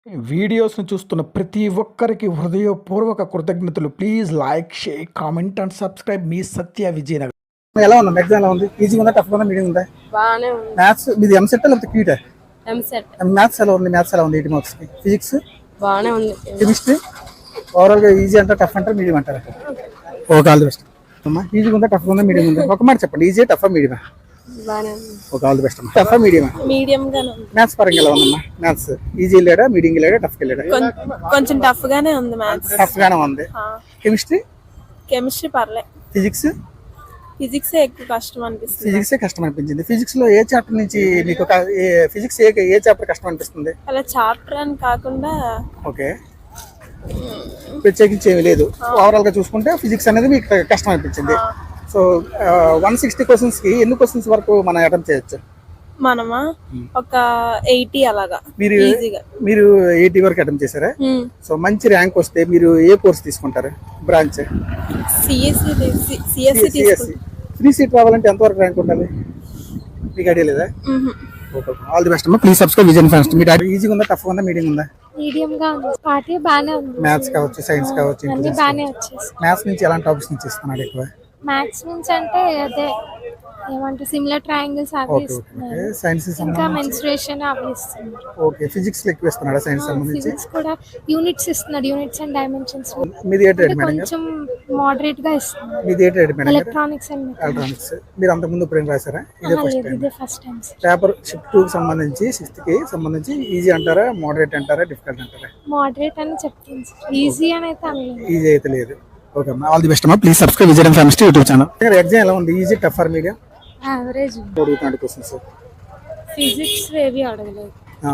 వీడియోస్‌ని చూస్తున్న ప్రతి ఒక్కరికి హృదయపూర్వక కృతజ్ఞతలు. Please like, share, comment and subscribe. మీ సత్య విజయనగరం. ఎలా ఉంది ఎగ్జామ్? ఎలా ఉంది? ఈజీగా ఉందా, టఫ్గా ఉందా, మీడియం ఉందా? బాగానే ఉంది. మ్యాథ్స్ మీది ఎంసెట్ లేకపోతే క్యూటా? ఎంసెట్. మ్యాథ్స్ ఎలా ఉంది? మ్యాథ్స్ ఎలా ఉంది? 8 మార్క్స్ కి. ఫిజిక్స్ బాగానే ఉంది. కెమిస్ట్రీ ఓవరాల్ గా ఈజీ అంటారా, టఫ్ అంటారా, మీడియం అంటారా? ఓకే, ఆల్ ది బెస్ట్ అమ్మా. ఈజీగా ఉందా, టఫ్గా ఉందా, మీడియం ఉందా? ఒక మాట చెప్పండి, ఈజీ, టఫ్, మీడియమా? బాగానే ఉంది. ఓకే, ఆల్ ది బెస్ట్ అమ్మా. టఫ్, మీడియమా? మీడియం గానే ఉంది. మ్యాథ్స్ పరంగా ఎలా ఉందమ్మా? మ్యాథ్స్ ఈజీ వెళ్ళాడా, మీడియం వెళ్ళాడా, టఫ్ వెళ్ళాడా? కొంచెం టఫ్ గానే ఉంది మ్యాథ్స్. టఫ్ గానే ఉంది. కెమిస్ట్రీ కెమిస్ట్రీ పర్లే. ఫిజిక్స్ ఫిజిక్స్ ఎక్కువ కష్టం అనిపిస్తుంది. ఫిజిక్స్ కష్టం అనిపించింది. ఫిజిక్స్ లో ఏ చాప్టర్ నుంచి మీకు ఫిజిక్స్ ఏ చాప్టర్ కష్టం అనిపిస్తుంది? అలా చాప్టర్ అని కాకుండా ఓకే, ప్రత్యేకించి ఏమీ లేదు. ఓవరాల్ గా చూసుకుంటే ఫిజిక్స్ అనేది మీకు కష్టం అనిపించింది. సో 160 క్వశ్చన్స్ కి ఎన్ని క్వశ్చన్స్ వరకు మనం అటెంప్ట్ చేయొచ్చు? మనమా ఒక 80 అలాగా. మీరు 80 వరకు అటెంప్ట్ చేశారా? సో మంచి ర్యాంక్ వస్తే మీరు ఏ కోర్స్ తీసుకుంటారు? Branch CSE. ఫ్రీ సీట్ రావాలంటే ఎంత వరకు ర్యాంక్ ఉండాలి? మీకు ఐడియా లేదా? ఆల్ ది బెస్ట్ అమ్మా. Please subscribe vision fans. మీ ఈజీగా ఉందా, టఫ్ ఉందా, మీడియం ఉందా? మీడియం గా ఉంది. పార్టీ బానే ఉంది. మ్యాథ్స్ కావచ్చు, సైన్స్ కావచ్చు, అన్ని బానే వచ్చేసి. మ్యాథ్స్ నుంచి ఎలాంటి టాపిక్స్ నుంచి ఇస్తున్నాడు ఎక్కువ? మ్యాథ్స్ నుంచి అంటే అదే ఏమంటారు, సిమిలర్ ట్రయాంగిల్స్ అవి ఇస్తున్నారు. సైన్స్ ఇంకా మెన్స్ట్రుయేషన్ అవి ఇస్తున్నారు. ఓకే, ఫిజిక్స్ ఎక్కువ ఇస్తున్నాడా సైన్స్ సంబంధించి? ఫిజిక్స్ కూడా యూనిట్స్ ఇస్తున్నారు, యూనిట్స్ అండ్ డైమెన్షన్స్. మీది ఏ ట్రేడ్ మేడం? కొంచెం మోడరేట్ గా ఇస్తున్నారు. మీది ఏ trade madam? Electronics and electronics. మీరు అంత ముందు ప్రేమ్ రాశారా? ఇదే ఫస్ట్ టైం. పేపర్ షిఫ్ట్ 2 కి సంబంధించి 6th కి సంబంధించి ఈజీ అంటారా, మోడరేట్ అంటారా, డిఫికల్ట్ అంటారా? మోడరేట్ అని చెప్తుంది. ఈజీ అని అయితే అనలేదు. ఈజీ అయితే లేదు. ఓకే అమ్మా, ఆల్ ది బెస్ట్ అమ్మా. Please subscribe Vizianagaram family YouTube channel. Exam ఎలా ఉంది? Easy, tough are medium? Average. అడుగుతున్నాడు క్వశ్చన్స్. ఫిజిక్స్ ఏవి అడగలేదు.